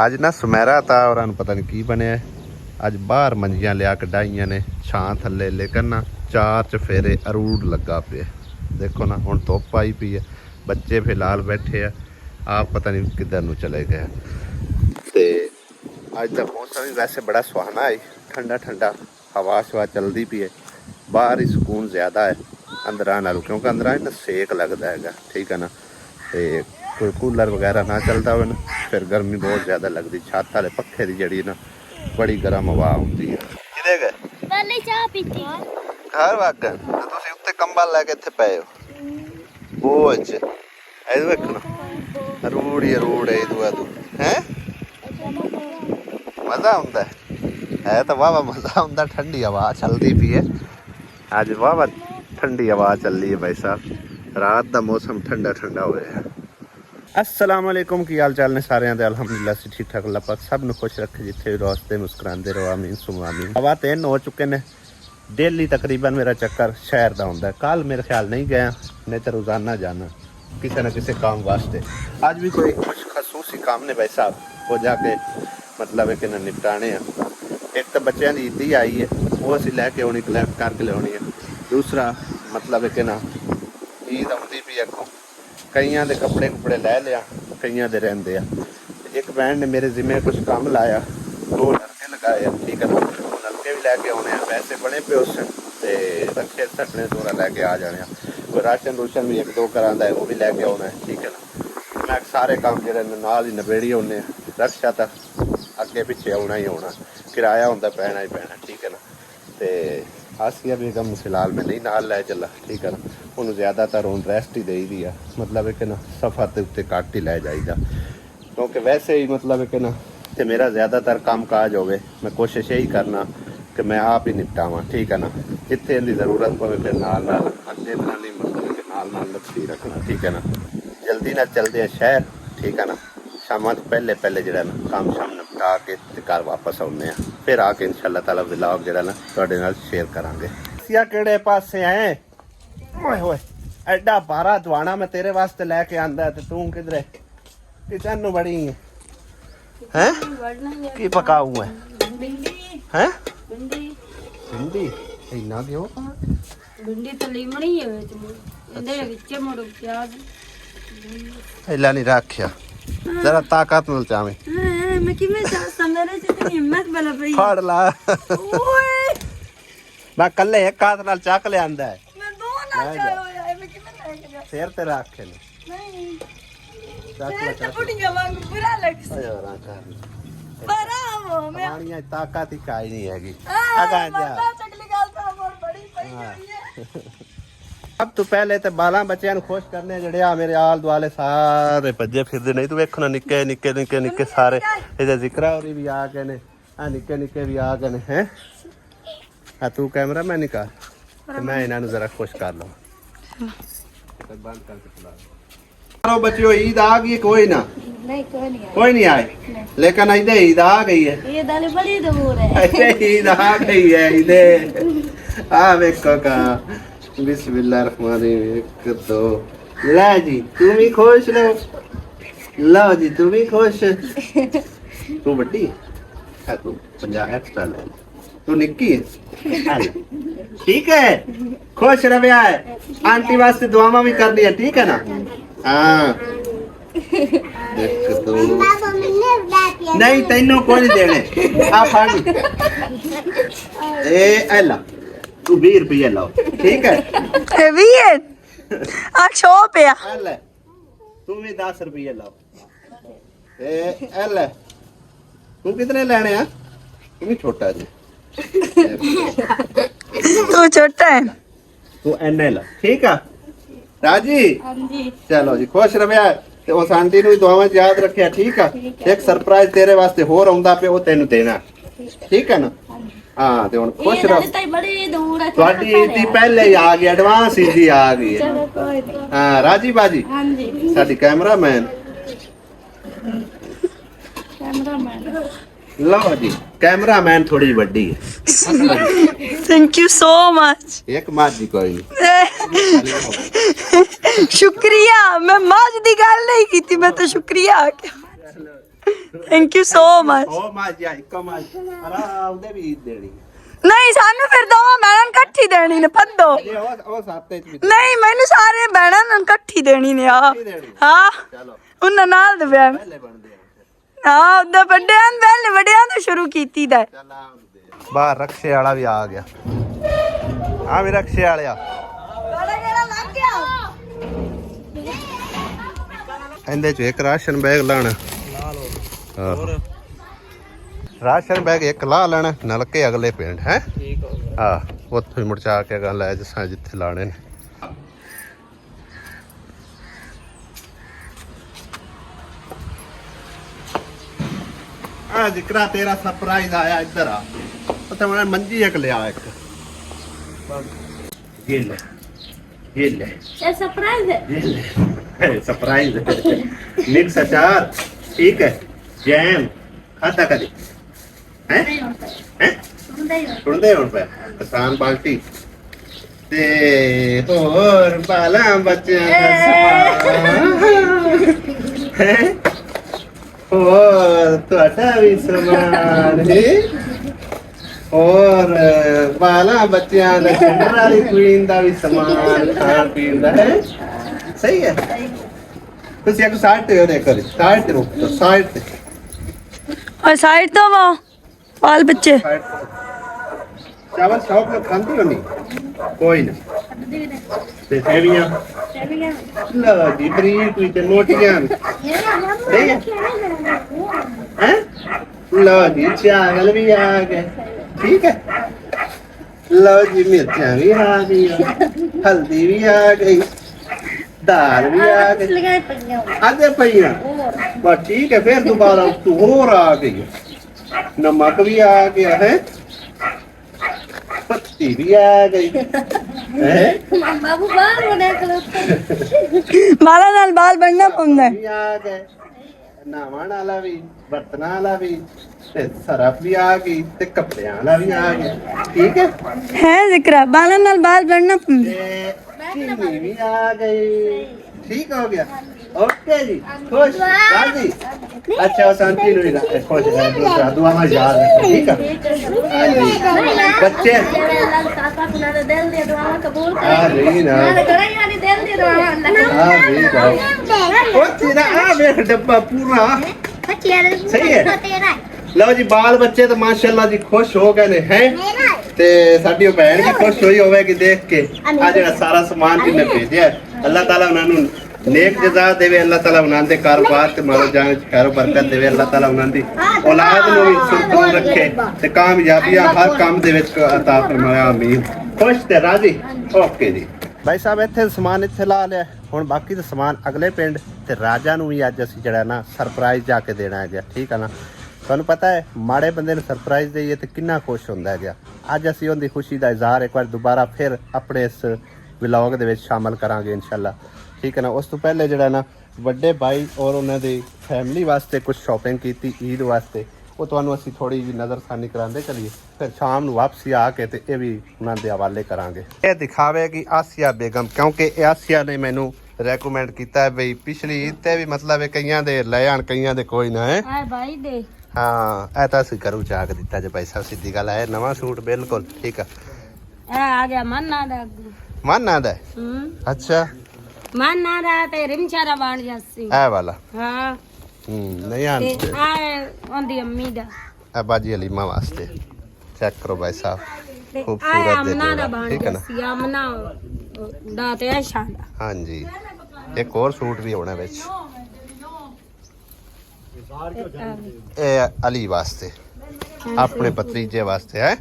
ਅੱਜ ਨਾ ਸੁਮੈਰਾ ਤਾਂ ਉਹਨਾਂ ਨੂੰ ਪਤਾ ਨਹੀਂ ਕੀ ਬਣਿਆ। ਅੱਜ ਬਾਹਰ ਮੰਜੀਆਂ ਲਿਆ ਕਢਾਈਆਂ ਨੇ ਛਾਂ ਥੱਲੇ, ਲੇਕਿਨ ਨਾ 4 ਚਫੇਰੇ ਅਰੂੜ ਲੱਗਾ ਪਿਆ। ਦੇਖੋ ਨਾ ਹੁਣ ਧੁੱਪ ਆਈ ਪਈ ਹੈ, ਬੱਚੇ ਫਿਲਹਾਲ ਬੈਠੇ ਆ, ਆਪ ਪਤਾ ਨਹੀਂ ਕਿੱਧਰ ਨੂੰ ਚਲੇ ਗਏ। ਤੇ ਅੱਜ ਦਾ ਮੌਸਮ ਵੀ ਵੈਸੇ ਬੜਾ ਸੁਹਾਣਾ ਹੈ, ਠੰਡਾ ਠੰਡਾ ਹਵਾ ਸ਼ਵਾ ਚੱਲਦੀ ਪਈ ਹੈ। ਬਾਹਰ ਹੀ ਸਕੂਨ ਜ਼ਿਆਦਾ ਹੈ ਅੰਦਰਾਂ ਨਾਲੋਂ, ਕਿਉਂਕਿ ਅੰਦਰਾਂ ਨਾ ਸੇਕ ਲੱਗਦਾ ਹੈਗਾ, ਠੀਕ ਹੈ ਨਾ। ਤੇ ਕੋਈ ਕੂਲਰ ਵਗੈਰਾ ਨਾ ਚੱਲਦਾ ਹੋਵੇ ਨਾ ਫਿਰ ਗਰਮੀ ਬਹੁਤ ਜ਼ਿਆਦਾ ਲੱਗਦੀ। ਛੱਤ ਵਾਲੇ ਪੱਖੇ ਦੀ ਜਿਹੜੀ ਨਾ ਬੜੀ ਗਰਮ ਹਵਾ ਆਉਂਦੀ ਹੈ। ਕਿਹਦੇ ਗਏ ਪਹਿਲੇ ਚਾਹ ਪੀਤੀ ਘਰ ਵਾਗਨ ਤੁਸੀਂ ਉੱਤੇ ਕੰਬਲ ਲੈ ਕੇ ਇੱਥੇ ਪਏ ਹੋ। ਉਹ ਅੱਜ ਇਹ ਵੇਖਣਾ ਰੂੜ ਹੀ ਰੂੜ ਹੈ ਤੂੰ ਹੈ। ਮਜ਼ਾ ਆਉਂਦਾ ਹੈ ਤਾਂ ਵਾਵਾ ਮਜ਼ਾ ਆਉਂਦਾ। ਠੰਡੀ ਹਵਾ ਚੱਲਦੀ ਪਈ ਹੈ ਅੱਜ, ਵਾਵਾ ਠੰਡੀ ਹਵਾ ਚੱਲੀ ਹੈ ਭਾਈ ਸਾਹਿਬ। ਰਾਤ ਦਾ ਮੌਸਮ ਠੰਡਾ ਠੰਡਾ ਹੋਇਆ। अस्सलाम वालेकुम, की हाल चाल ने सारे दे? अल्हम्दुलिल्लाह से ठीक ठाक। अल्लाह पाक सब खुश रखे, जिथे रोस्ते मुस्कुराते रहो, आमीन सुम आमीन। हवा 3 हो चुके ने। डेली तकरीबन मेरा चक्कर शहर का होंगे। कल मेरे ख्याल नहीं गया, नहीं तो रोज़ाना जाना किसी न किसी काम वास्ते। आज भी कोई कुछ खसूसी काम ने भाई साहब, वो जाके मतलब है कि निपटाने हैं। एक तो बच्चों की ईदी आई है, वो असी लैके आनी, कलैक्ट करके लियानी है। दूसरा मतलब है कि ना ईद आती पई अगों, कईयां दे कपड़े कुपड़े लै लिया, कईयां दे रहिंदे आ। एक भैन ने मेरे जिम्मे कुछ काम लाया, 2 नलके लगाए, ठीक है ना। नलके भी लैके आने, पैसे बने पे उस ते रखे सटने थोड़ा लैके आ जाने। कोई राशन रूशन भी 1-2 करांदा है, वो भी लैके आना है, ठीक है ना। मैं सारे काम जेह्ड़े नाल ही नबेड़ी होने, रक्षा तक अगे पिछे आना ही आना, किराया होंदा पैना ही पैना, ठीक है ना। ते आसिया बेगम फिलहाल मैं नहीं नाल लै चला, ठीक है ना। उन्होंने ज़्यादातर हुण रेस्ट ही देई दी है, मतलब है कि ना सफ़र के उत्ते घट ही लै जाईदा, क्योंकि वैसे ही मतलब है कि ना ते मेरा ज़्यादातर काम काज होवे, मैं कोशिश यही करना कि मैं आप ही निपटावां, ठीक है ना। जिथे इहदी ज़रूरत पवे फिर नाल नाल अगे तरह नहीं, मतलब कि नाल नाल लगी रखना, ठीक है ना। जल्दी ना चलते हैं शहर, ठीक है ना। शामां तो पहले पहले जिहड़ा ना काम शाम निपटा के ते घर वापस आउंदे आ, फिर आके इंशाअल्लाह ताला व्लॉग जिहड़ा ना तुहाडे नाल शेयर करांगे। सिया किहड़े पासे आए? ओए होए एडा भारा दवाना मैं तेरे वास्ते लेके आंदा ते तू किधरे किचन नु बड़ी है? की पकाऊं है? हैं? भिंडी इना क्यों? भिंडी तो लीमड़ी है ਇਹਦੇ ਵਿੱਚ ਮੁੜ ਪਿਆਜ਼ इला नहीं रखिया जरा ताकत नाल चावे। ਮੈਂ ਕਿਵੇਂ ਚਾਹਤਾ, ਮੇਰੇ ਚ ਤੇ ਹਿੰਮਤ ਬਲ ਪਈ। ਫੜ ਲਾ ਓਏ मैं कल्ले एक हाथ नाल चक ले आंदा है, ਮੈਂ ਦੋ ਨਾ ਚਾਹੋ, ਮੈਂ ਕਿਵੇਂ ਲੈ ਕੇ ਜਾ? सिर ते रख ले ਨਹੀਂ चक ले ਤੇ ਪੁੜੀਆਂ ਵਾਂਗ ਬੁਰਾ ਲੱਗ ਸੀ। यार कर ਬਰਾਵੋ ਮੈਂ पानी ताकत ही काई नहीं हैगी। ਆਗਾ आगा जा ਚਕਲੀ ਗੱਲ ਤਾਂ ਬਹੁਤ ਬੜੀ ਪਈ ਹੋਈ ਹੈ। अब तू पहले ते 12 बच्चों खुश करने जड़े आ मेरे आल दुआले सारे भज्जे फिरदे, नहीं तू वेखना निक्के निक्के निक्के निक्के सारे इहदे जिक्रा होरी भी आ गए ने, आ निक्के निक्के भी आ गए ने हैं। आ तू कैमरा मैन कर ते मैं इन्हां नूं जरा खुश कर लवां। बंद करके चला करो बच्चों, ईद आ गई। कोई ना नहीं कोई नहीं आए, लेकिन इधर ईद आ गई है। ये दाल बड़ी दूर है। ईद आ गई है इधर। आ वेखो का बिस्मिल्लाहिर्रहमानिर्रहीम। एक दो ले जी, तू भी खुश लो, लो जी तू भी खुश। तू बड़ी है, तू 50 एक्स्ट्रा ले, तू निक्की है, ठीक है। खुश रहे है, आंटी वास्ते दुआवां भी कर दी है, ठीक है ना। हाँ देख तू नहीं तेनों कोई नहीं देने, आ फड़ ए एला तू 20 रुपये लाओ, ठीक है। शॉप है एले तू भी 10 रुपये लाओ। ए एले तू कितने लेने हैं? तू भी छोटा जी, तू छोटा है, तू एने ला, ठीक है राजी। हाँ जी चलो जी खुश रहे ते उस आंटी नूं दुआवां याद रखिया, ठीक है। एक सरप्राइज तेरे वास्ते होर आउंदा पे, ओ तेनू देना, ठीक है ना। हाँ ते हुण खुश रहो। बड़ी दूर है, ਤੁਹਾਡੀ ਈਦੀ ਪਹਿਲੇ ਹੀ ਆ ਗਈ, ਐਡਵਾਂਸ ਈਦੀ ਆ ਗਈ ਹੈ। चलो कोई नहीं। ਹਾਂ ਰਾਜੀ ਬਾਜੀ हाँ जी ਸਾਡੀ ਕੈਮਰਾਮੈਨ। कैमरामैन, ਲਓ ਜੀ ਕੈਮਰਾਮੈਨ ਥੋੜੀ ਵੱਡੀ ਹੈ। Thank you so much. ਇੱਕ ਮਾਜੀ ਕੋਈ नहीं। शुक्रिया, मैं माज दी गल नहीं की थी, मैं तो शुक्रिया आख्या। ਥੈਂਕ ਯੂ ਸੋ ਮਚ ਉਹ ਮਾਜੀ ਇੱਕ ਮਾਜੀ ਅਰਾ ਉਹਦੇ ਵੀ ਦੇਣੀ ਨਹੀਂ ਸਾਨੂੰ ਫਿਰ ਦੋਵਾਂ ਭੈਣਾਂ ਨੂੰ ਇਕੱਠੀ ਦੇਣੀ ਨੇ ਫੱਦੋ ਇਹ ਉਹ ਸਾਤੇ ਚ ਵੀ ਨਹੀਂ ਮੈਨੂੰ ਸਾਰੇ ਭੈਣਾਂ ਨੂੰ ਇਕੱਠੀ ਦੇਣੀ ਨੇ ਆ ਹਾਂ ਚਲੋ ਉਹਨਾਂ ਨਾਲ ਦੇ ਵਿਆਹ ਪਹਿਲੇ ਬਣਦੇ ਆ ਹਾਂ ਉਹਦਾ ਵੱਡਿਆਂ ਨੂੰ ਪਹਿਲੇ ਵੱਡਿਆਂ ਤੋਂ ਸ਼ੁਰੂ ਕੀਤੀ ਦਾ ਚੱਲ ਆ ਬਾਹਰ ਰਕਸ਼ੇ ਵਾਲਾ ਵੀ ਆ ਗਿਆ ਆ ਵੀ ਰਕਸ਼ੇ ਵਾਲਿਆ ਇਹਦੇ ਚ ਇੱਕ ਰਾਸ਼ਨ ਬੈਗ ਲਾਣਾ ਹੋਰ ਰਾਸ਼ਨ ਬੈਗ ਇੱਕ ਲਾ ਲੈਣਾ ਨਲਕੇ ਅਗਲੇ ਪਿੰਡ ਹੈ ਠੀਕ ਹੋ ਗਿਆ ਹਾਂ ਉੱਥੋਂ ਹੀ ਮੁੜਚਾ ਕੇ ਗੱਲ ਲੈ ਜਿਸਾਂ ਜਿੱਥੇ ਲਾਣੇ ਨੇ ਆ ਜ਼ਿਕਰਾ ਤੇਰਾ ਸਰਪ੍ਰਾਈਜ਼ ਆਇਆ ਇੱਧਰ ਆ ਉੱਥੇ ਮੈਂ ਮੰਜੀ ਇੱਕ ਲਿਆ ਇੱਕ ये ले ये सरप्राइज है सरप्राइज मिक्स अचार ठीक है जैम खाता कदी हैं सुनते हो पे किसान पार्टी ते और बाला बच्चे हैं और ਤੁਹਾਡਾ ਵੀ ਸਮਾਨ ਹੈ और बाला बच्चियां दा चंडर वाली क्वीन दा भी समान खान पीन दा है सही है तुसी एक साइड ते देखो साइड ते रुक साइड ते और साइड तो वो बाल बच्चे चावल शौक में खाती हो नहीं कोई ना ते सेवियां लो जी बरीक हुई ते मोटियां सही है हैं लो जी चावल भी आ गए ठीक है लो जी मिर्चियाँ भी आ गई हल्दी भी आ गई दाल भी आ गई आधे पहिया बस ठीक है फिर दोबारा तू और आ गई नमक भी आ गया है पत्ती भी आ गई बाबू बाल बना बाला नाल बाल बनना पौंदा भी आ गए नहावन वाला भी बर्तन वाला भी ते सरफ भी आ गई ते कपड़े वाला भी आ गया ठीक है जिक्रा बाला नाल बाल बनना पौंदा चीनी भी आ गई ठीक हो गया ओके जी खुश राजी अच्छा शांति नहीं खुश रहे दूसरा दुआ में याद रखना ठीक है हाँ जी बच्चे हाँ नहीं ना हाँ नहीं जाओ ओ तेरा आ देख डब्बा पूरा सही है ਲਓ ਜੀ ਬਾਲ ਬੱਚੇ ਤਾਂ ਮਾਸ਼ਾਅੱਲਾ ਜੀ ਖੁਸ਼ ਹੋ ਗਏ ਨੇ ਹੈ ਤੇ ਸਾਡੀ ਉਹ ਭੈਣ ਵੀ ਖੁਸ਼ ਹੋਈ ਹੋਵੇਗੀ ਦੇਖ ਕੇ ਆ ਜਿਹੜਾ ਸਾਰਾ ਸਮਾਨ ਕਿੰਨੇ ਭੇਜਿਆ ਅੱਲਾਹ ਤਾਲਾ ਉਹਨਾਂ ਨੂੰ नेक जजा देवे अल्लाह ताला उन्हां दे कारोबार ते मारो जान खैर बरकत देवे अल्लाह ताला उन्हां दी औलाद नु भी सुरक्षित रखे ते कामयाबियां हर काम दे विच अता फरमाया आमीन खुश ते राजी ओके जी भाई साहब ਇੱਥੇ ਸਮਾਨ ਇੱਥੇ ਲਾ ਲਿਆ ਹੁਣ ਬਾਕੀ ਦਾ ਸਮਾਨ ਅਗਲੇ ਪਿੰਡ ਤੇ ਰਾਜਾ ਨੂੰ ਵੀ ਅੱਜ ਅਸੀਂ ਜਿਹੜਾ ਨਾ ਸਰਪ੍ਰਾਈਜ਼ ਜਾ ਕੇ ਦੇਣਾ ਹੈ ਠੀਕ ਹੈ ਨਾ ਤੁਹਾਨੂੰ ਪਤਾ ਹੈ ਮਾੜੇ ਬੰਦੇ ਨੂੰ ਸਰਪ੍ਰਾਈਜ਼ ਦੇਈਏ ਤੇ ਕਿੰਨਾ ਖੁਸ਼ ਹੁੰਦਾ ਹੈ ਅੱਜ ਅਸੀਂ ਉਹਦੀ ਖੁਸ਼ੀ ਦਾ ਇਜ਼ਹਾਰ ਇੱਕ ਵਾਰ ਦੁਬਾਰਾ ਫਿਰ ਆਪਣੇ ਇਸ ਵਲੌਗ ਦੇ ਵਿੱਚ ਸ਼ਾਮਲ ਕਰਾਂਗੇ ਇਨਸ਼ਾਅੱਲਾ ਠੀਕ ਹੈ ਨਾ ਉਸ ਤੋਂ ਪਹਿਲੇ ਜਿਹੜਾ ਨਾ ਵੱਡੇ ਭਾਈ ਔਰ ਉਹਨਾਂ ਦੀ ਫੈਮਿਲੀ ਵਾਸਤੇ ਕੁਝ ਸ਼ਾਪਿੰਗ ਕੀਤੀ ਈਦ ਵਾਸਤੇ ਉਹ ਤੁਹਾਨੂੰ ਅਸੀਂ ਥੋੜੀ ਜਿਹੀ ਨਜ਼ਰਸਾਨੀ ਕਰਾਉਂਦੇ ਚਲੀਏ ਫਿਰ ਸ਼ਾਮ ਨੂੰ ਵਾਪਸੀ ਆ ਕੇ ਤੇ ਇਹ ਵੀ ਉਹਨਾਂ ਦੇ ਹਵਾਲੇ ਕਰਾਂਗੇ ਇਹ ਦਿਖਾਵੇਗੀ ਆਸੀਆ ਬੇਗਮ ਕਿਉਂਕਿ ਇਹ ਆਸੀਆ ਨੇ ਮੈਨੂੰ ਰეკਮੈਂਡ ਕੀਤਾ ਹੈ ਬਈ ਪਿਛਲੀ ਈਦ ਤੇ ਵੀ ਮਤਲਬ ਹੈ ਕਈਆਂ ਦੇ ਲੈ ਆਣ ਕਈਆਂ ਦੇ ਕੋਈ ਨਾ ਹੈ ਆ ਭਾਈ ਦੇ ਹਾਂ ਇਹ ਤਾਂ ਅਸੀਂ ਕਰੂ ਚਾਹ ਕੇ ਦਿੱਤਾ ਜੇ ਭਾਈ ਸਾਹਿਬ ਸਿੱਧੀ ਗੱਲ ਹੈ ਨਵਾਂ ਸੂਟ ਬਿਲਕੁਲ ਠੀਕ ਆ ਇਹ ਆ ਗਿਆ ਮੰਨਾ ਦਾ ਮਾਨਾ ਦਾ ਅੱਛਾ ਮੰਨਾ ਦਾ ਤੇ ਰਿਮਸ਼ਾ ਦਾ ਬਣ ਜਾਸੀ ਇਹ ਵਾਲਾ ਹਾਂ ਨਹੀਂ ਆਂ ਤੇ ਆ ਉਹਦੀ ਅੰਮੀ ਦਾ ਇਹ ਬਾਜੀ ਅਲੀਮਾ ਵਾਸਤੇ ਚੈੱਕ ਕਰੋ ਭਾਈ ਸਾਹਿਬ ਤੇ ਖੂਬਸੂਰਤ ਆ ਅਮਨਾ ਦਾ ਬਣ ਠੀਕ ਹੈ ਨਾ ਜਾਸੀ ਅਮਨਾ ਦਾ ਤੇ ਆਸ਼ਾ ਦਾ ਹਾਂਜੀ ਇੱਕ ਹੋਰ ਸੂਟ ਵੀ ਹੋਣਾ ਵਿੱਚ ਇਹ ਅਲੀ ਵਾਸਤੇ ਆਪਣੇ ਭਤੀਜੇ ਵਾਸਤੇ ਹੈ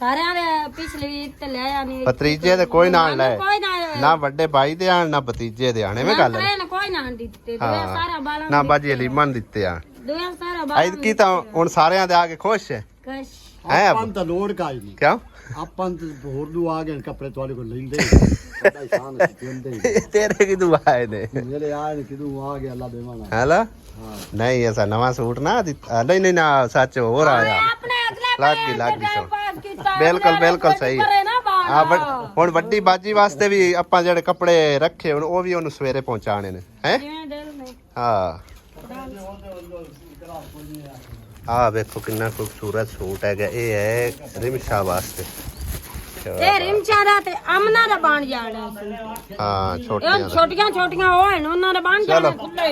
ਸਾਰਿਆਂ ਦੇ ਪਿਛਲੀ ਤੇ ਲੈ ਆਣੀ ਭਤੀਜੇ ਦੇ ਕੋਈ ਨਾ ਲੈ ਕੋਈ ਨਾ ਵੱਡੇ ਭਾਈ ਦੇ ਆਣ ਨਾ ਭਤੀਜੇ ਦੇ ਆਣੇ ਮੈਂ ਗੱਲ ਕੋਈ ਨਾ ਦਿੱਤੇ ਦੋਇਆ ਸਾਰਾ ਬਾਲਾਂ ਨਾ ਬਾਜੀ ਅਲੀਮਾ ਨੂੰ ਦਿੱਤੇ ਆ ਦੋਇਆ ਸਾਰਾ ਬਾਲਾਂ ਐਦ ਕੀ ਤਾਂ ਹੁਣ ਸਾਰਿਆਂ ਦੇ ਆ ਕੇ ਖੁਸ਼ ਹੈ ਕਸ਼ ਹੈ ਆਪਾਂ ਤਾਂ ਲੋੜ ਕਾਈ ਨਹੀਂ ਕਿਉਂ ਆਪਾਂ ਤਾਂ ਹੋਰ ਨੂੰ ਆ ਗਏ ਕੱਪੜੇ ਤੁਹਾਡੇ ਕੋਲ ਲੈਂਦੇ ਸਾਡਾ ਇਸ਼ਾਨ ਕਹਿੰਦੇ ਤੇਰੇ ਕੀ ਦੁਆ ਹੈ ਨੇ ਮੇਰੇ ਆਏ ਕਿਦੋਂ ਆ ਗਿਆ ਅੱਲਾ ਦੇਵਾਨਾ ਹੈਲਾ ਨਹੀਂ ਐਸਾ ਨਵਾਂ ਸੂਟ ਨਾ ਨਹੀਂ ਨਹੀਂ ਨਾ ਸੱਚ ਹੋਰ ਆਇਆ ਆਪਣੇ ਅਗਲੇ ਲੱਗ ਗਈ ਸੋ ਬਿਲਕੁਲ ਸਹੀ ਹਾਂ ਹੁਣ ਵੱਡੀ ਬਾਜੀ ਵਾਸਤੇ ਵੀ ਆਪਾਂ ਜਿਹੜੇ ਕੱਪੜੇ ਰੱਖੇ ਹੁਣ ਉਹ ਵੀ ਉਹਨੂੰ ਸਵੇਰੇ ਪਹੁੰਚਾਣੇ ਨੇ ਹੈ ਜਿਵੇਂ ਦਿਲ ਨੇ ਹਾਂ ਆ ਵੇਖੋ ਕਿੰਨਾ ਖੂਬਸੂਰਤ ਸੂਟ ਹੈਗਾ। ਇਹ ਹੈ ਰਿਮਸ਼ਾ ਵਾਸਤੇ। ਇਹ ਰਿਮਚਾ ਦਾ ਤੇ ਅਮਨਾ ਦਾ ਬਣ ਜਾਣਾ ਹਾਂ ਇਹ ਛੋਟੀਆਂ ਛੋਟੀਆਂ ਛੋਟੀਆਂ ਉਹ ਹਨ ਉਹਨਾਂ ਦਾ ਬਣ ਜਾਣਾ ਖੁੱਲੇ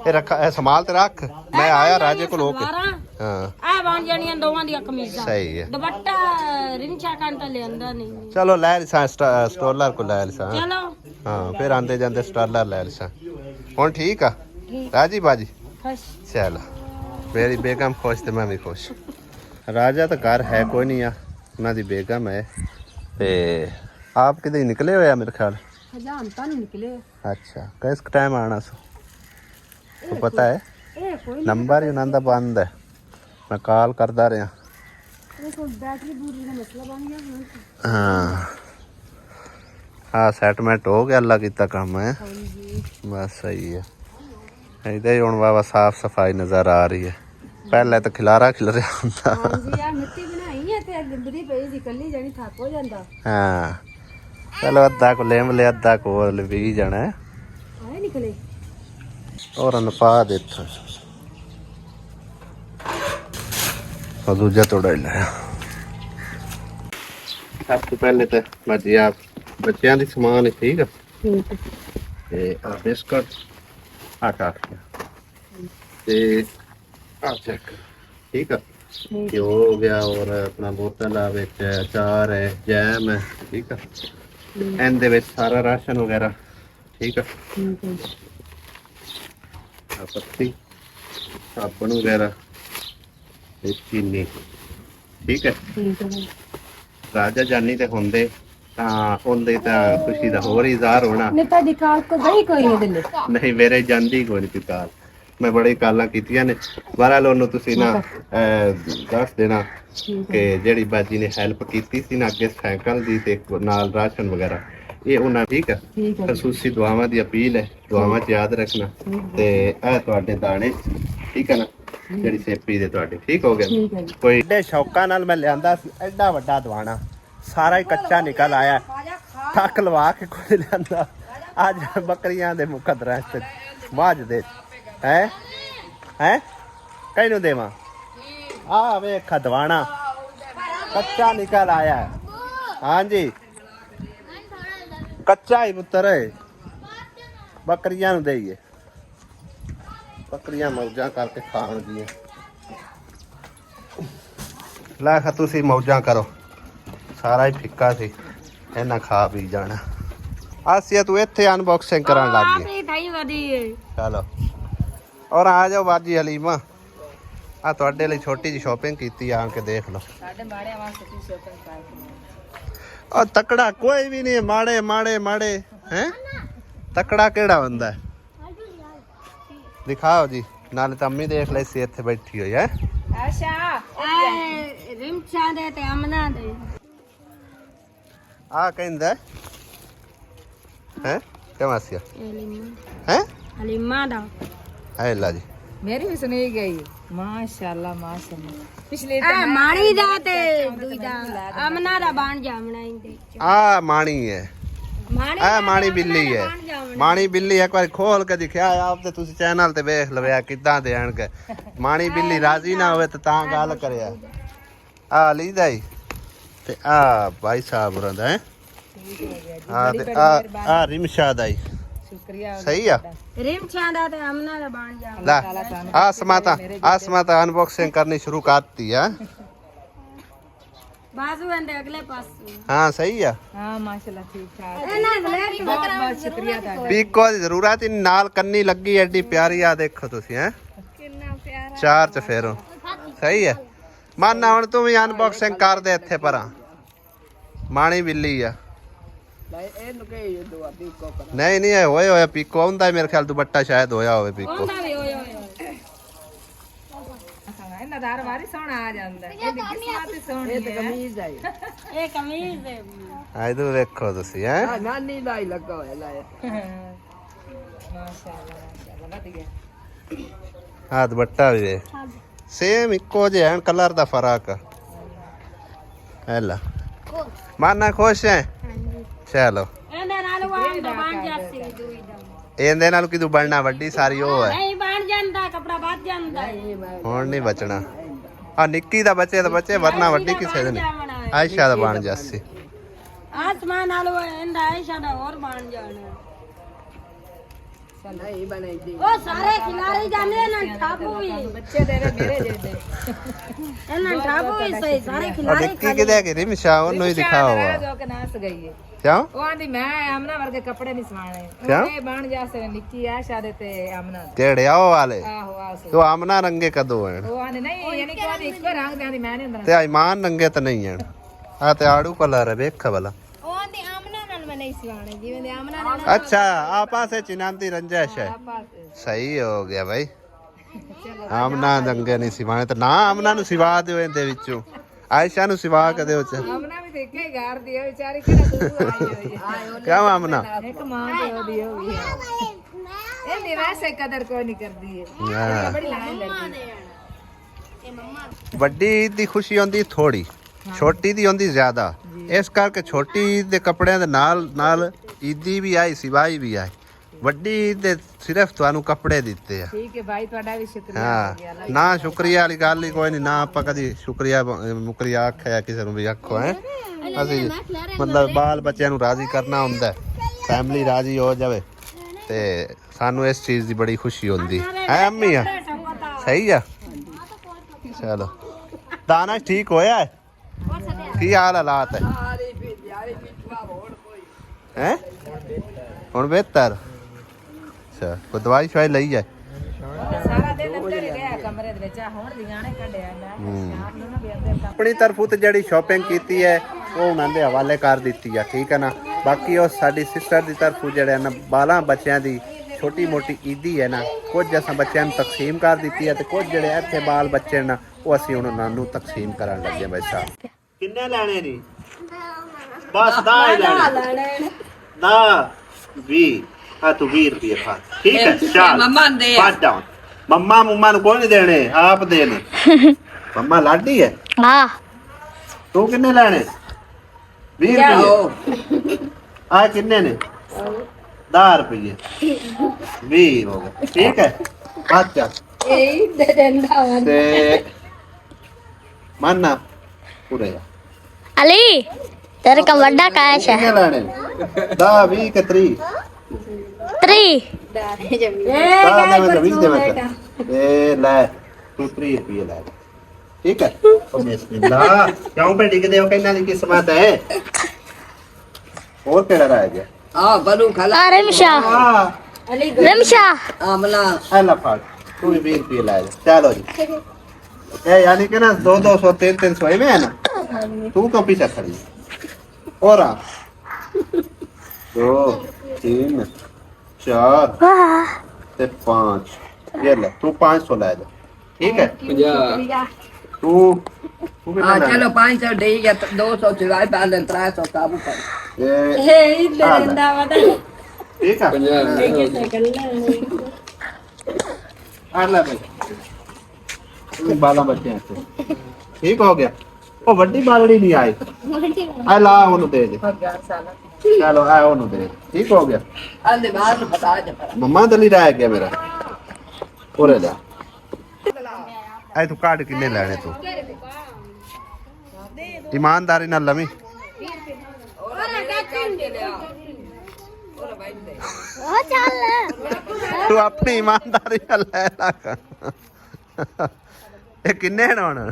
ਇਹ ਰੱਖ, ਇਹ ਸੰਭਾਲ ਤੇ ਰੱਖ। ਮੈਂ ਆਇਆ ਰਾਜੇ ਕੋਲ ਹੋ ਕੇ। ਹਾਂ ਆ ਬਣ ਜਾਣੀਆਂ ਦੋਵਾਂ ਦੀਆਂ ਕਮੀਜ਼ਾਂ। ਸਹੀ ਹੈ। ਦੁਪੱਟਾ ਰਿਮਚਾ ਕੰਟਾ ਲਿਆਂਦਾ ਨਹੀਂ। ਚਲੋ ਲੈ ਲਿਸਾਂ ਸਟੋਲਰ ਕੋ ਲੈ ਲਿਸਾਂ। ਚਲੋ ਹਾਂ ਫਿਰ ਆਂਦੇ ਜਾਂਦੇ ਸਟੋਲਰ ਲੈ ਲਿਸਾਂ। ਹੁਣ ਠੀਕ ਆ ਰਾਜੀ ਬਾਜੀ। ਖੁਸ਼ ਚਲ ਮੇਰੀ ਬੇਗਮ ਖੁਸ਼ ਤੇ ਮੈਂ ਵੀ ਖੁਸ਼। ਰਾਜਾ ਤਾਂ ਘਰ ਹੈ ਕੋਈ ਨਹੀਂ ਆ, ਉਹਨਾਂ ਦੀ ਬੇਗਮ ਹੈ। ਤੇ ਆਪ ਕਿਤੇ ਨਿਕਲੇ ਹੋਏ ਆ ਮੇਰੇ ਖਿਆਲ। ਹਜ਼ਾਨ ਤਾਂ ਨਹੀਂ ਨਿਕਲੇ। अच्छा किस टाइम आना सो तो पता है? ਇਹ ਕੋਈ नंबर ही उन्होंने बंद है, मैं कॉल करता रहा। ਇਹ ਕੋਈ ਬੈਟਰੀ ਬੂਰੀ ਦਾ ਮਸਲਾ ਬਣ ਗਿਆ ਹੁਣ। हाँ हाँ सेटमेंट हो गया, अल्लाह की काम है। बस सही है। इधर ही हुण वावा साफ सफाई नज़र आ रही है। पहले तो खिलारा खिल रहा होंदा। ਹਾਂਜੀ ਆ ਮਿੱਟੀ ਬਣਾਈ ਹੈ ਤੇ ਗੰਦਰੀ ਪਈ ਸੀ ਕੱਲੀ ਜਾਣੀ ਥੱਕ ਹੋ ਜਾਂਦਾ। हाँ चलो अद्धा को लेम ले, अद्धा को भी जाना है ਆਏ ਨਿਕਲੇ और पा देता और दूजा तोड़ा ही लाया। सब तो पहले तो भाजी आप बच्चों की समान है ठीक है। बिस्कुट आटा चेक ठीक है। घ्यो हो गया और अपना बोतल अचार है, जैम है ठीक है। ਇਹਦੇ ਵਿੱਚ ਸਾਰਾ ਰਾਸ਼ਨ ਵਗੈਰਾ ਠੀਕ ਆ। ਆ ਪੱਤੀ ਸਾਬਣ ਵਗੈਰਾ ਤੇ ਚੀਨੀ ਠੀਕ ਹੈ। ਰਾਜਾ ਜਾਨੀ ਤੇ ਹੁੰਦੇ ਤਾਂ ਉਹਦੇ ਤਾਂ ਖੁਸ਼ੀ ਦਾ ਹੋਰ ਹੀ ਇਜ਼ਹਾਰ ਹੋਣਾ। ਨੇ ਤਾਂ ਦਿਖਾ ਕੋ ਗਈ ਕੋਈ ਨਹੀਂ ਦਿਲੇ ਨਹੀਂ ਮੇਰੇ ਜਾਂਦੀ ਕੋਈ ਨਹੀਂ ਪਿਕਾਰ। ਮੈਂ ਬੜੀ ਕਾਲਾਂ ਕੀਤੀਆਂ ਨੇ। ਬਹਰਾਲ ਉਹਨੂੰ ਤੁਸੀਂ ਨਾ ਦੱਸ ਦੇਣਾ ਕਿ ਜਿਹੜੀ ਬਾਜੀ ਨੇ ਹੈਲਪ ਕੀਤੀ ਸੀ ਨਾ ਅੱਗੇ ਸਾਈਕਲ ਦੀ ਤੇ ਨਾਲ ਰਾਸ਼ਨ ਵਗੈਰਾ ਇਹ ਉਹਨਾਂ ਠੀਕ ਹੈ। ਖਸੂਸੀ ਦੁਆਵਾਂ ਦੀ ਅਪੀਲ ਹੈ, ਦੁਆਵਾਂ 'ਚ ਯਾਦ ਰੱਖਣਾ। ਤੇ ਇਹ ਤੁਹਾਡੇ ਦਾਣੇ ਠੀਕ ਹੈ ਨਾ, ਜਿਹੜੀ ਸੇਪੀ ਦੇ ਤੁਹਾਡੇ ਠੀਕ ਹੋ ਗਏ। ਕੋਈ ਏਡੇ ਸ਼ੌਕਾਂ ਨਾਲ ਮੈਂ ਲਿਆਂਦਾ ਸੀ ਐਡਾ ਵੱਡਾ ਦਵਾਣਾ, ਸਾਰਾ ਹੀ ਕੱਚਾ ਨਿਕਲ ਆਇਆ। ਠੱਕ ਲਵਾ ਕੇ ਕੋਈ ਲਿਆਂਦਾ। ਅੱਜ ਬੱਕਰੀਆਂ ਦੇ ਮੁਕੱਦਰਾਂ ਤੇ ਵਾਜਦੇ ਹੈ ਕਿਹਨੂੰ ਦੇਵਾਂ? ਆ ਵੇਖ ਦਵਾਣਾ ਕੱਚਾ ਨਿਕਲ ਆਇਆ। ਹਾਂਜੀ ਕੱਚਾ ਹੀ ਪੁੱਤਰ ਹੈ। ਬੱਕਰੀਆਂ ਨੂੰ ਦੇਈਏ, ਬੱਕਰੀਆਂ ਮੌਜਾਂ ਕਰਕੇ ਖਾਣਗੀਆਂ। ਲੈ ਖਾ ਤੁਸੀਂ ਮੌਜਾਂ ਕਰੋ, ਸਾਰਾ ਹੀ ਫਿੱਕਾ ਸੀ ਇਹਨਾਂ ਖਾ ਪੀ ਜਾਣਾ। ਆਸੀਆ ਤੂੰ ਇੱਥੇ ਅਨਬਾਕਸਿੰਗ ਕਰਨ ਲੱਗ ਗਈ। ਥਾਈ ਵਧੀਆ ਚਲੋ ਔਰ ਆ ਜਾਓ ਬਾਜੀ ਹਲੀਮਾ। ਆ ਤੁਹਾਡੇ ਲਈ ਛੋਟੀ ਜਿਹੀ ਸ਼ਾਪਿੰਗ ਕੀਤੀ, ਆ ਕੇ ਦੇਖ ਲਓ। ਸਾਡੇ ਬਾੜਿਆਂ ਵਾਸਤੇ ਕੀ ਸ਼ੋਪਿੰਗ ਕਰਕੇ ਉਹ ਤਕੜਾ ਕੋਈ ਵੀ ਨਹੀਂ, ਮਾੜੇ ਮਾੜੇ ਮਾੜੇ ਹੈ। ਤਕੜਾ ਕਿਹੜਾ ਹੁੰਦਾ ਹੈ? ਦਿਖਾਓ ਜੀ, ਨਾਲੇ ਤਾਂ ਅੰਮੀ ਦੇਖ ਲਈ ਸੀ ਇੱਥੇ ਬੈਠੀ ਹੋਈ ਹੈ। ਅੱਛਾ ਇਹ ਰਿਮਚਾ ਦੇ ਤੇ ਅਮਨਾ ਦੇ ਆ ਕਹਿੰਦਾ ਹੈ ਕਿਵੇਂ ਆਸਿਆ ਹਲੀਮਾ ਹੈ ਹਲੀਮਾ ਦਾ ਹੈ ਲਾ ਜੀ। मेरी भी सुनी गई माशाल्लाह माशाल्लाह। पिछले ਇਹ ਮਾਣੀ ਦਾ ਤੇ ਦੂਜਾ ਅਮਨਾ ਦਾ ਬਣ ਜਾਵਣਾ ਇਹਦੇ ਆ ਮਾਣੀ ਹੈ, ਮਾਣੀ ਆ ਮਾਣੀ ਬਿੱਲੀ ਹੈ। ਮਾਣੀ ਬਿੱਲੀ ਇੱਕ ਵਾਰ ਖੋਲ ਕੇ ਦਿਖਿਆ ਆਪ ਤੇ ਤੁਸੀਂ ਚੈਨਲ ਤੇ ਵੇਖ ਲਵਿਆ ਕਿੱਦਾਂ ਦੇਣਗੇ। ਮਾਣੀ ਬਿੱਲੀ ਰਾਜ਼ੀ ਨਾ ਹੋਵੇ ਤਾਂ ਗੱਲ ਕਰਿਆ। ਆ ਲੀਦਾ ਹੀ ਤੇ ਆ ਭਾਈ ਸਾਹਿਬ ਹੋਰਾਂ ਦਾ ਹੈ। ਆ ਤੇ ਆ ਰਿਮਸ਼ਾ ਦਾ ਹੀ शुक्रिया ਸਹੀ ਆ। ਰਿਮਚਾ ਦਾ ਤੇ ਅਮਨਾ ਦਾ ਬਣ ਜਾਵਣਾ। ਲੈ ਆਸਮਾਤਾ ਅਨਬਾਕਸਿੰਗ ਕਰਨੀ ਸ਼ੁਰੂ ਕਰਤੀ ਆ। ਬਾਜ਼ੂ ਇਹਦੇ ਅਗਲੇ ਪਾਸੇ ਹਾਂ ਸਹੀ ਆ। हाँ माशाल्लाह ठीक ठाक। ਇਹਨਾਂ ਬਲੈਕ बहुत बहुत शुक्रिया था। ਪੀਕੋ ਦੀ ਜ਼ਰੂਰਤ ਹੀ ਨੀ, ਨਾਲ ਕੰਨੀ ਲੱਗੀ ਐਡੀ ਪਿਆਰੀ ਆ ਦੇਖੋ ਤੁਸੀਂ ਹੈ। ਕਿੰਨਾ ਪਿਆਰਾ ਚਾਰ ਚ ਫੇਰੋ ਸਹੀ ਹੈ। ਮਾਨਾ ਹੁਣ ਤੂੰ ਵੀ ਅਨਬਾਕਸਿੰਗ ਕਰ ਦੇ ਇੱਥੇ ਪਰਾਂ। ਮਾਣੀ ਬਿੱਲੀ ਆ। ਨਹੀਂ ਨਹੀਂ ਇਹ ਹੋਏ ਹੋਇਆ ਪੀਕੋ ਆਉਂਦਾ ਮੇਰੇ ਖਿਆਲ ਦੁਪੱਟਾ ਸ਼ਾਇਦ ਹੋਇਆ ਹੋਵੇ ਪੀਕੋ। ਉਹਦਾ ਵੀ ਓਏ ਓਏ ਇਹਨਾਂ ਦਾ ਹਰ ਵਾਰੀ ਸੋਹਣਾ ਆ ਜਾਂਦਾ ਹੈ। ਇਹਦੀ ਕਿਸਮਤ ਹੀ ਸੋਹਣੀ ਹੈ। ਕਮੀਜ਼ ਹੈ ਇਹ ਕਮੀਜ਼ ਦੇ ਆ ਇਧਰ ਵੇਖੋ ਤੁਸੀਂ ਹੈ। ਨਾਨੀ ਦਾ ਹੀ ਲੱਗਾ ਹੋਇਆ ਲਾਇਆ। ਮਾਸ਼ਾਅੱਲਾ ਮਾਸ਼ਾਅੱਲਾ ਵਧੀਆ। ਆ ਦੁਪੱਟਾ ਵੀ ਵੇ ਸੇਮ ਇੱਕੋ ਜਿਹਾ ਹੈ, ਕਲਰ ਦਾ ਫਰਕ ਆ। ਹੈਲਾ ਮਾਨਾ ਖੁਸ਼ ਹੈ। ਚਲੋ ਇਹਦੇ ਨਾਲ ਵਾਂ ਦਾ ਬਣ ਜਾਂਦੀ ਦੂਈ ਦਾ ਇਹਦੇ ਨਾਲ ਕਿਦੋਂ ਬਣਨਾ ਵੱਡੀ ਸਾਰੀ ਉਹ ਹੈ। ਨਹੀਂ ਬਣ ਜਾਂਦਾ ਕਪੜਾ ਵੱਧ ਜਾਂਦਾ। ਹੁੰਦਾ ਹੈ ਹੁਣ ਨਹੀਂ ਬਚਣਾ ਆ ਨਿੱਕੀ ਦਾ ਬੱਚੇ ਵਰਨਾ ਵੱਡੀ ਕਿਸੇ ਦੇ ਨਹੀਂ ਆਇਸ਼ਾ ਦਾ ਬਣ ਜਾਸੀ ਆਸਮਾਨ ਨਾਲੋਂ ਇਹਦਾ ਆਇਸ਼ਾ ਦਾ ਹੋਰ ਬਣ ਜਾਣਾ ਉਹ ਸਾਰੇ ਖਿਲਾੜੀ ਜਾਂਦੇ ਨਾ ਠਾਪੂ ਵੀ ਬੱਚੇ ਦੇ ਮੇਰੇ ਜਿਹਦੇ ਇਹਨਾਂ ਠਾਪੂ ਵੀ ਸਹੀ ਸਾਰੇ ਆ ਖਿਲਾੜੀ ਨਿੱਕੀ ਕਿਦੇ ਕਿ ਰਿਮਸ਼ਾ ਉਹਨੂੰ ਹੀ ਦਿਖਾਓ ਜੋ ਕਿ ਨਾਸ ਗਈ ਹੈ ਕਿਉਂ ਉਹ ਆਂਦੀ ਮੈਂ ਆਮਨਾ ਵਰਗੇ ਕੱਪੜੇ ਨਹੀਂ ਸਵਾਣੇ ਕਿਆ? ਇਹ ਬਣ ਜਾਸੇ ਨਿੱਕੀ ਆ ਸ਼ਾਦੇ ਤੇ ਆਮਨਾ ਕਿਹੜੇ ਆ ਉਹ ਵਾਲੇ ਆਹੋ ਆਸੋ ਤੋ ਆਮਨਾ ਰੰਗੇ ਕਦੋਂ ਹੈ ਉਹ ਆਂਦੀ ਨਹੀਂ ਯਾਨੀ ਕਿ ਉਹਦੀ ਇੱਕੋ ਰੰਗ ਦੇ ਆਂਦੀ ਮੈਂ ਨਹੀਂ ਅੰਦਰ ਤੇ ਇਮਾਨ ਰੰਗੇ ਤਾਂ ਨਹੀਂ ਹੈ ਆ ਤੇ ਆੜੂ ਕਲਰ ਹੈ ਵੇਖ ਭਲਾ ਉਹ ਆਂਦੀ ਆਮਨਾ ਨਾਲ ਮੈਂ ਨਹੀਂ ਸਿਵਾਣੇ ਜਿਵੇਂ ਦੇ ਆਮਨਾ ਨਾਲ अच्छा आपस चिनांती रंजश है सही हो गया भाई आमना रंगे नहीं सिवाने तो ना आमना नु सिवा दियो इहदे विचों आयशा नु सिवा के दियो च ਆਮਨਾ ਵੀ ਤੇ ਇੱਕੇ ਘਰ ਦੀ ਹੈ ਵਿਚਾਰੀ ਕਿਹੜਾ ਦੂਰ ਆਈ ਹੋਈ ਹੈ क्या आमना ਇੱਕ ਮਾਂ ਤੇ ਉਹਦੀ ਹੋਈ ਹੈ ਇਹ ਦੀ ਵੈਸੇ ਕਦਰ ਕੋਈ ਨਹੀਂ ਕਰਦੀ ਹੈ हाँ। ਬੜੀ ਲਾਇਨ ਲੱਗਦੀ ਵੱਡੀ ਈਦ ਦੀ ਖੁਸ਼ੀ ਹੁੰਦੀ ਥੋੜੀ ਛੋਟੀ ਦੀ ਹੁੰਦੀ ਜ਼ਿਆਦਾ ਇਸ ਕਰਕੇ ਛੋਟੀ ਈਦ ਦੇ ਕੱਪੜਿਆਂ ਦੇ ਨਾਲ ਈਦੀ ਵੀ ਆਈ ਸਿਵਾਈ ਵੀ ਆਈ ਵੱਡੀ ਈਦ ਦੇ ਸਿਰਫ ਤੁਹਾਨੂੰ ਕੱਪੜੇ ਦਿੱਤੇ ਆ ਠੀਕ ਹੈ ਭਾਈ ਤੁਹਾਡਾ ਵੀ ਸ਼ੁਕਰੀਆ ਹੋ ਹਾਂ ਗਿਆ ਨਾ ਸ਼ੁਕਰੀਆ ਵਾਲੀ ਗੱਲ ਹੀ ਕੋਈ ਨਹੀਂ ਨਾ ਆਪਾਂ ਕਦੀ ਸ਼ੁਕਰੀਆ ਮੁਕਰੀਆ ਆਖਿਆ ਕਿਸੇ ਨੂੰ ਵੀ ਆਖੋ ਹੈ ਅਸੀਂ ਮਤਲਬ ਬਾਲ ਬੱਚਿਆਂ ਨੂੰ ਰਾਜ਼ੀ ਕਰਨਾ ਹੁੰਦਾ ਹੈ ਫੈਮਿਲੀ ਰਾਜ਼ੀ ਹੋ ਜਾਵੇ ਤੇ ਸਾਨੂੰ ਇਸ ਚੀਜ਼ ਦੀ ਬੜੀ ਖੁਸ਼ੀ ਹੁੰਦੀ ਹੈ ਅੰਮੀ ਆ ਸਹੀ ਆ ਚਲੋ ਦਾਨਾ ਠੀਕ ਹੋਇਆ ਹੈ ਕੀ ਹਾਲ ਹਾਲਾਤ ਹੈ ਹੈ ਹੁਣ ਬਿਹਤਰ ਅੱਛਾ ਕੋਈ ਦਵਾਈ ਸ਼ਵਾਈ ਲਈ ਜਾਏ ਸਾਰਾ ਦਿਨ ਅੰਦਰ ਹੀ ਰਿਹਾ ਕਮਰੇ ਦੇ ਵਿੱਚ ਹੁਣ ਦਿਗਾਣੇ ਕੱਢਿਆ ਮੈਂ ਸ਼ਾਮ ਨੂੰ ਨਾ ਵੀ ਅੰਦਰ ਕੰਮ ਆਪਣੀ ਤਰਫੋਂ ਤੇ ਜਿਹੜੀ ਸ਼ਾਪਿੰਗ ਕੀਤੀ ਹੈ ਉਹ ਉਹਨਾਂ ਦੇ ਹਵਾਲੇ ਕਰ ਦਿੱਤੀ ਆ ਠੀਕ ਹੈ ਨਾ ਬਾਕੀ ਉਹ ਸਾਡੀ ਸਿਸਟਰ ਦੀ ਤਰਫੋਂ ਜਿਹੜੇ ਨਾ ਬਾਲਾਂ ਬੱਚਿਆਂ ਦੀ ਛੋਟੀ ਮੋਟੀ ਈਦੀ ਹੈ ਨਾ ਕੁਝ ਅਸਾਂ ਬੱਚਿਆਂ ਨੂੰ ਤਕਸੀਮ ਕਰ ਦਿੱਤੀ ਹੈ ਤੇ ਕੁਝ ਜਿਹੜੇ ਇੱਥੇ ਬਾਲ ਬੱਚੇ ਨਾ ਉਹ ਅਸੀਂ ਉਹਨਾਂ ਨੂੰ ਤਕਸੀਮ ਕਰਨ ਲੱਗੇ ਬਈ ਸਾਹਿਬ ਕਿੰਨੇ ਲੈਣੇ ਨਹੀਂ ਬਸ ਦਾ ਹੀ ਲੈਣੇ ਦਾ 20 ਆ ਤੂੰ 20 ਰੁਪਏ ਖਾ ਠੀਕ ਹੈ ਚੱਲ ਮੰਮਾ ਦੇ ਬਾਤ ਡਾਊਨ ਮੰਮਾ ਨੂੰ ਕੋਈ ਨਹੀਂ ਦੇਣੇ ਆਪ ਦੇਣੇ ਮੰਮਾ ਲਾਡੀ ਹੈ ਹਾਂ ਤੂੰ ਕਿੰਨੇ ਲੈਣੇ 20 ਰੁਪਏ ਆ ਕਿੰਨੇ ਨੇ 10 ਰੁਪਏ 20 ਹੋ ਗਏ ਠੀਕ ਹੈ ਅੱਛਾ ਇਹ ਦੇ ਦਿੰਦਾ ਵਾ ਤੇ ਮੰਨਾ ਪੂਰੇ ਅਲੀ ਤੇਰੇ ਕਾ ਵੱਡਾ ਕੈਸ਼ ਹੈ ਕਿੰਨੇ ਲੈਣੇ 10 20 ਕਿ 30 3 ਇਹ ਲੈ ਤੂੰ 30 ਰੁਪਏ ਲੈ ਠੀਕ ਹੈ ਉਹ ਬਿਸਮਿਲ੍ਲਾ ਕਿਉਂ ਪੇ ਡਿੱਗਦੇ ਹੋ ਕਿੰਨਾ ਦੀ ਕਿਸਮਤ ਹੈ ਹੋਰ ਕਿਹੜਾ ਰਹਿ ਗਿਆ ਆ ਬਲੂ ਖਲਾ ਆ ਰਿਮਸ਼ਾ ਆ ਰਿਮਸ਼ਾ ਆਮਲਾ ਐਲਾ ਫੜ ਤੂੰ ਵੀ 20 ਰੁਪਏ ਲੈ ਜਾ ਚਲੋ ਜੀ ਇਹ यानी कि ना 200 300 में है ना तू क्यों पीछे खड़ी और 2 3 4 ते 5 ये ले तू 500 ले जा ठीक है तू हाँ चलो 500 दे या 200 चुराए पहले 300 काबू कर ये ਇਹ ਦੇ ਦਿੰਦਾ ਵਾ ਤਾਂ ठीक है आ ले भाई तू बाला बच्चे हैं ठीक हो गया ਉਹ ਵੱਡੀ ਬਾਲੜੀ ਨਹੀਂ ਆਈ ਆ ਲਾ ਉਹਨੂੰ ਦੇ ਦੇ ਚਲੋ ਆ ਉਹਨੂੰ ਦੇ ਠੀਕ ਹੋ ਗਿਆ अंदर बाहर में बता जा पर ਮੰਮਾ ਦਲੀ ਰਹਿ ਗਿਆ ਮੇਰਾ ਉਰੇ ਲੈ ਐ ਤੂੰ ਕਾਰਡ ਕਿੰਨੇ ਲੈਣੇ ਤੂੰ ਇਮਾਨਦਾਰੀ ਨਾਲ ਲਵੀਂ ਉਹ ਚੱਲ ਤੂੰ ਆਪਣੀ ਇਮਾਨਦਾਰੀ ਨਾਲ ਲੈ ਲਾ ਇਹ ਕਿੰਨੇ ਹਨ ਹੁਣ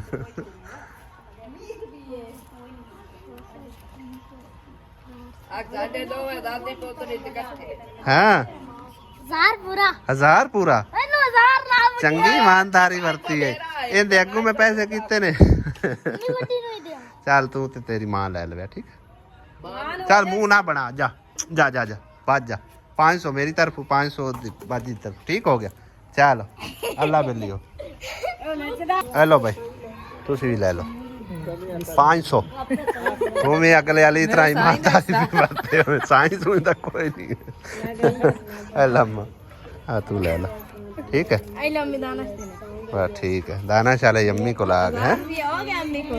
साढ़े 2 दादी पोतरी इकट्ठे ਹਾਂ 1000 ਪੂਰਾ 1000 ਪੂਰਾ ਇਹਨੂੰ 1000 ਨਾਮ ਚੰਗੀ ਇਮਾਨਦਾਰੀ ਵਰਤੀ ਹੈ ਇਹਦੇ ਅੱਗੋਂ ਮੈਂ ਪੈਸੇ ਕੀਤੇ ਨੇ ਨਹੀਂ ਵੱਡੀ ਨੂੰ ਹੀ ਦਿਓ ਚੱਲ ਤੂੰ ਤੇ ਤੇਰੀ ਮਾਂ ਲੈ ਲਵੇ ਠੀਕ ਚੱਲ ਮੂੰਹ ਨਾ ਬਣਾ ਜਾ ਜਾ ਜਾ ਜਾ ਭੱਜ ਜਾ 500 ਮੇਰੀ ਤਰਫ 500 ਬਾਜੀ ਤਰਫ ਠੀਕ ਹੋ ਗਿਆ ਚਲ ਅੱਲਾ ਬਿੱਲੀਓ हेलो भाई तुसी भी ले लो 500 तू भी अगले वाली तरह ईमानदारी भी बरते हो साइंस में तो कोई नहीं है लम्मा हाँ तू ले लो ठीक है आई लम्मी दाना ठीक है दाना शाले अम्मी को लाग है भी हो गया अम्मी को